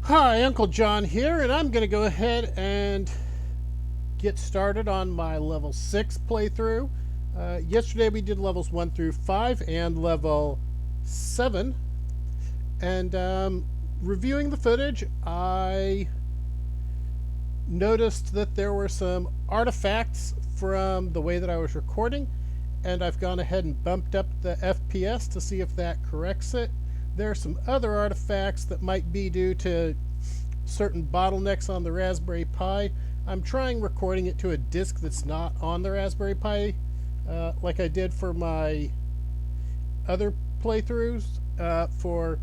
Hi, Uncle John here, and I'm going to go ahead and get started on my level 6 playthrough. Yesterday we did levels 1 through 5 and level 7. And reviewing the footage, I noticed that there were some artifacts from the way that I was recording, and I've gone ahead and bumped up the FPS to see if that corrects it. There are some other artifacts that might be due to certain bottlenecks on the Raspberry Pi. I'm trying recording it to a disk that's not on the Raspberry Pi, like I did for my other playthroughs for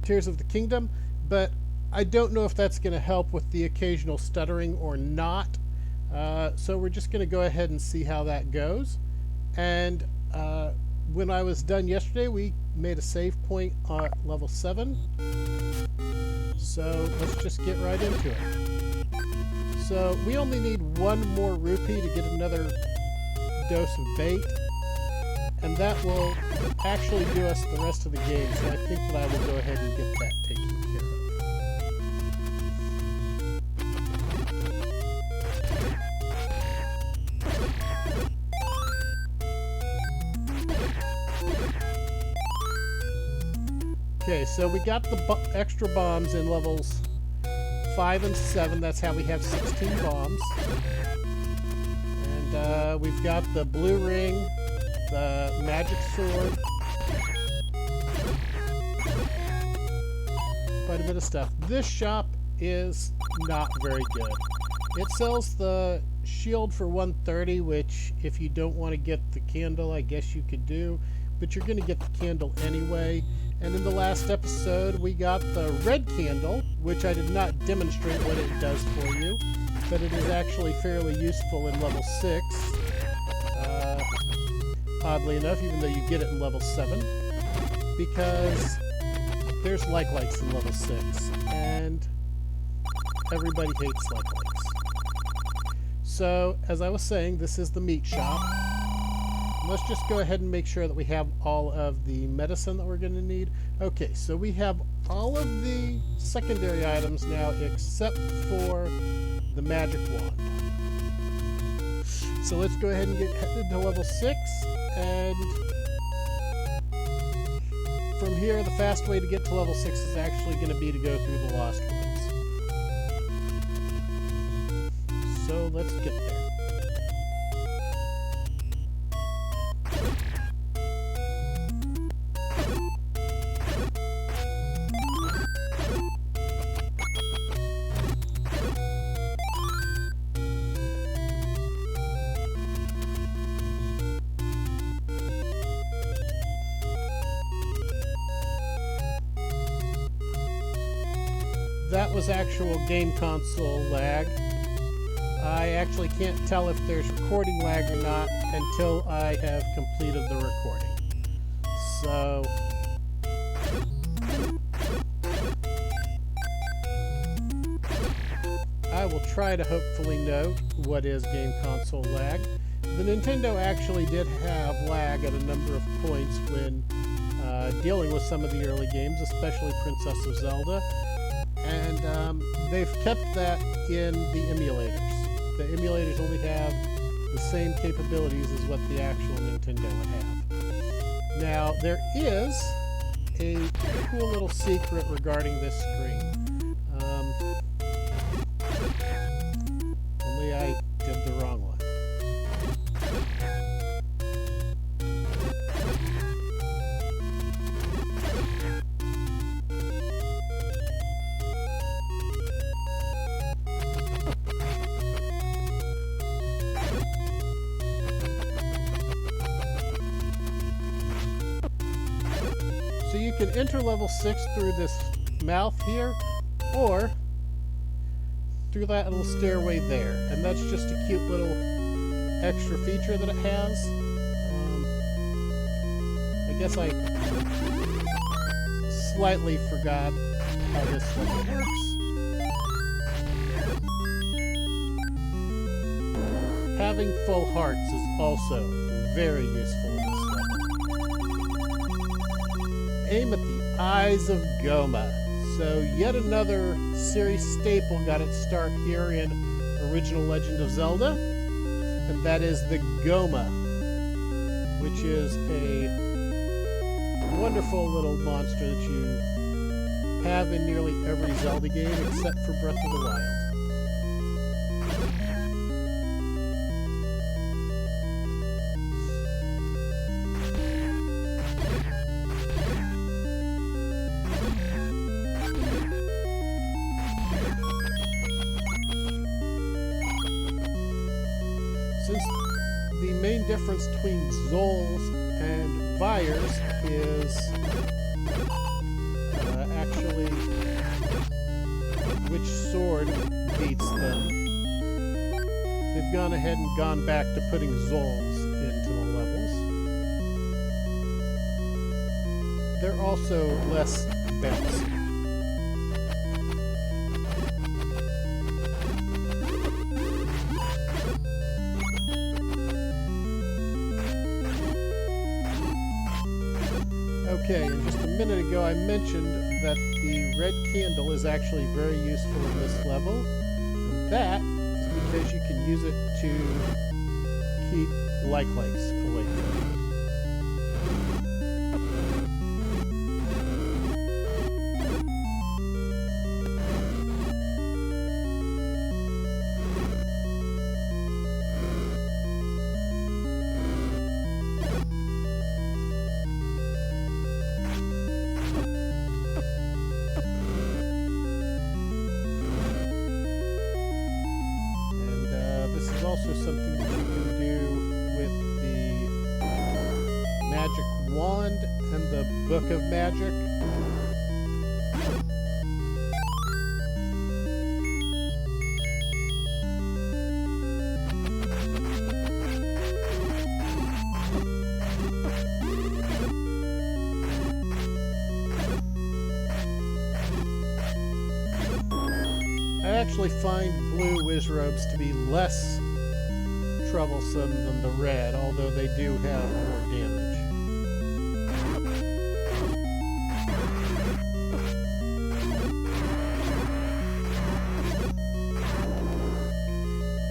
Tears of the Kingdom, but I don't know if that's going to help with the occasional stuttering or not. So we're just going to go ahead and see how that goes. And when I was done yesterday, we made a save point at level 7. So let's just get right into it. So we only need one more rupee to get another dose of bait, and that will actually do us the rest of the game. So I think that I will go ahead and get that taken care of. Okay, so we got the extra bombs in levels 5 and 7. That's how we have 16 bombs. And we've got the blue ring, the magic sword, quite a bit of stuff. This shop is not very good. It sells the shield for 130, which if you don't want to get the candle, I guess you could do, but you're going to get the candle anyway. And in the last episode, we got the red candle, which I did not demonstrate what it does for you, but it is actually fairly useful in level 6, oddly enough, even though you get it in level 7, because there's like-likes in level 6, and everybody hates like-likes. So, as I was saying, this is the meat shop. Let's just go ahead and make sure that we have all of the medicine that we're going to need. Okay, so we have all of the secondary items now except for the magic wand. So let's go ahead and get headed to level 6, and from here the fast way to get to level 6 is actually going to be to go through the Lost Woods. So let's get there. That was actual game console lag. I actually can't tell if there's recording lag or not until I have completed the recording. So I will try to hopefully note what is game console lag. The Nintendo actually did have lag at a number of points when dealing with some of the early games, especially Princess of Zelda. And they've kept that in the emulators. The emulators only have the same capabilities as what the actual Nintendo would have. Now, there is a cool little secret regarding this screen. Only I did the wrong one. So you can enter level 6 through this mouth here, or through that little stairway there. And that's just a cute little extra feature that it has. I guess I slightly forgot how this level works. Having full hearts is also very useful in this level. Aim at the eyes of Goma. So yet another series staple got its start here in Original Legend of Zelda, and that is the Goma, which is a wonderful little monster that you have in nearly every Zelda game except for Breath of the Wild. Since the main difference between Zols and Vyres is actually which sword beats them, they've gone ahead and gone back to putting Zols into the levels. They're also less bouncy. Okay, and just a minute ago I mentioned that the red candle is actually very useful in this level, and that is because you can use it to keep likes away from you. Also something that you can do with the magic wand and the book of magic. I actually find blue Wizrobes to be less troublesome than the red, although they do have more damage.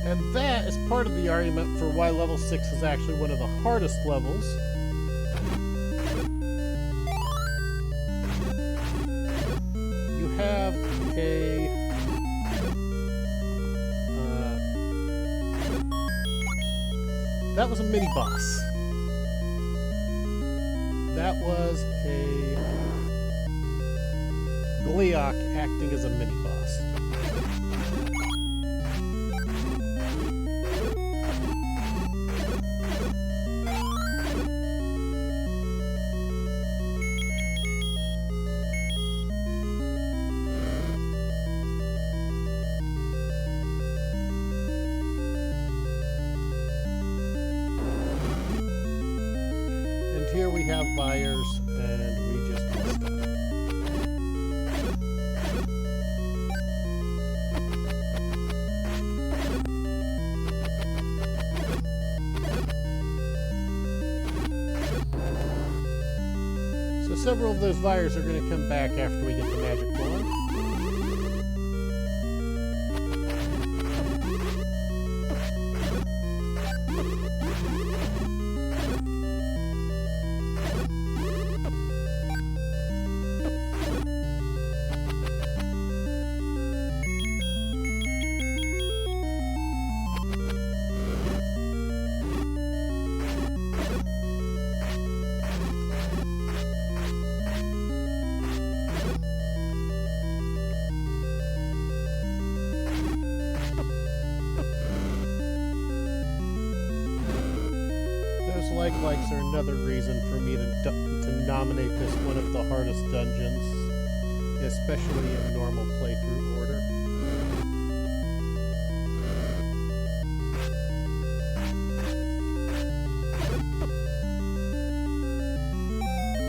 And that is part of the argument for why level 6 is actually one of the hardest levels. You have a that was a mini-boss. That was a Gleeok acting as a mini-boss. Here we have Vyres, and we just messed up. So several of those Vyres are going to come back after we get the magic wand. Likes are another reason for me to nominate this one of the hardest dungeons, especially in normal playthrough order.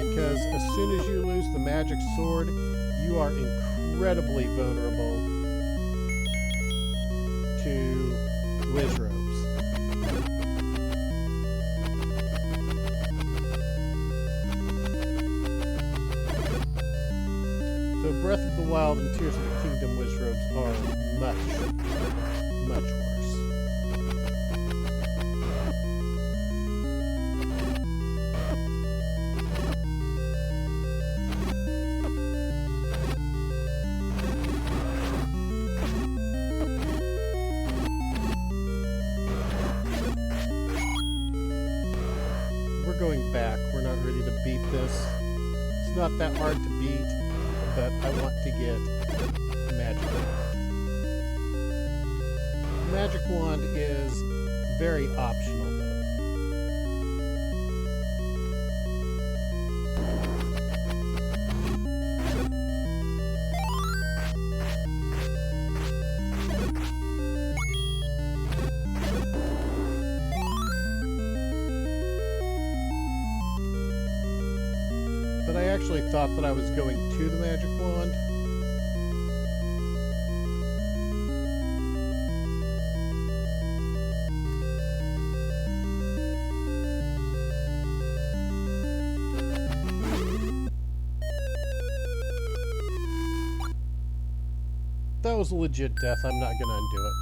Because as soon as you lose the magic sword, you are incredibly vulnerable to Wizrobes. So Breath of the Wild and Tears of the Kingdom Wizrobes are much, much worse. We're going back. We're not ready to beat this. It's not that hard to beat, but I want to get a magic wand. The magic wand is very optional, though. But I actually thought that I was going to the magic wand. That was a legit death. I'm not going to undo it.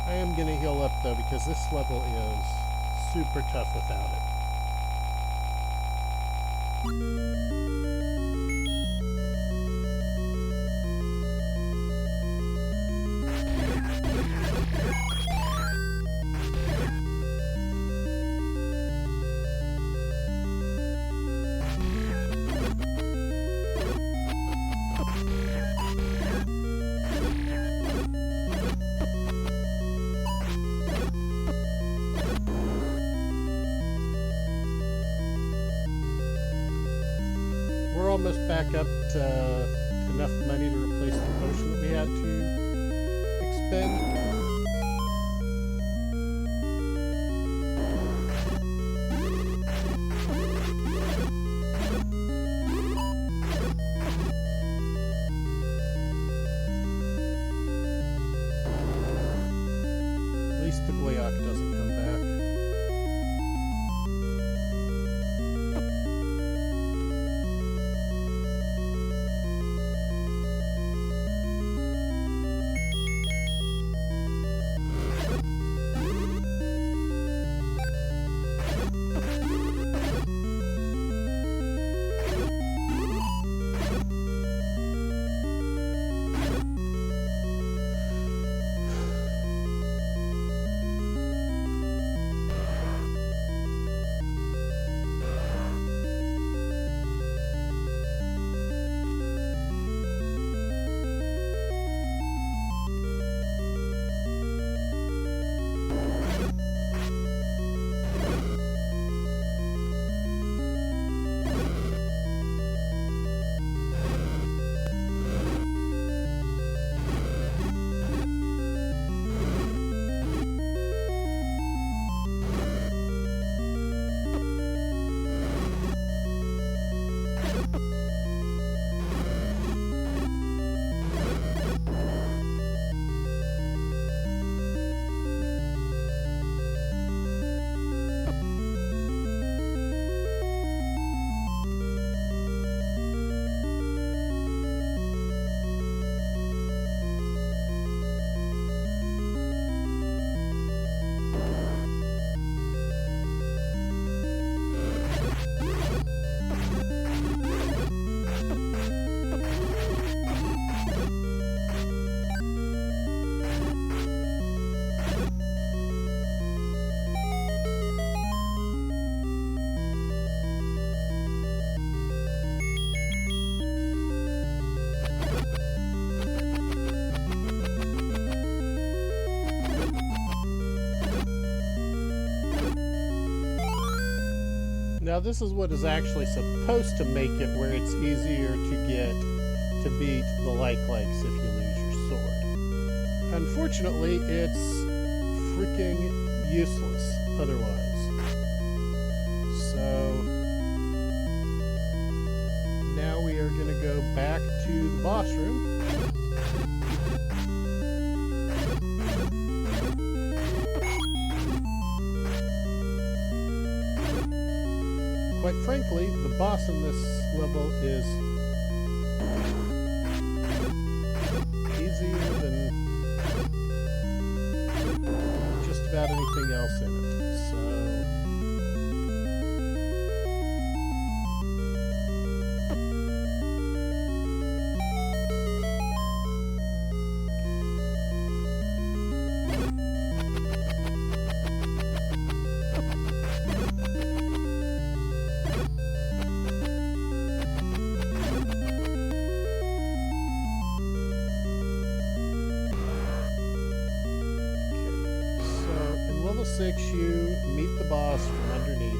I am going to heal up, though, because this level is super tough without it. We're almost back up to enough money to replace the potion that we had to expend. At least the Gleok doesn't come back. Now this is what is actually supposed to make it where it's easier to beat the like-likes if you lose your sword. unfortunately, it's freaking useless otherwise. So now we are going to go back to the boss room. Quite frankly, the boss in this level is easier than just about anything else in it. So level 6, you meet the boss from underneath.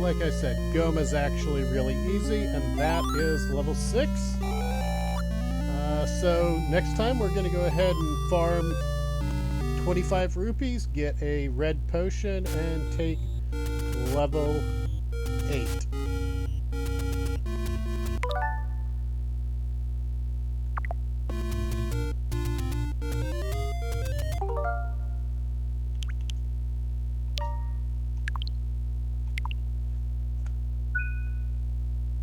Like I said, Goma's actually really easy, and that is level 6. So next time we're going to go ahead and farm 25 rupees, get a red potion, and take level 8.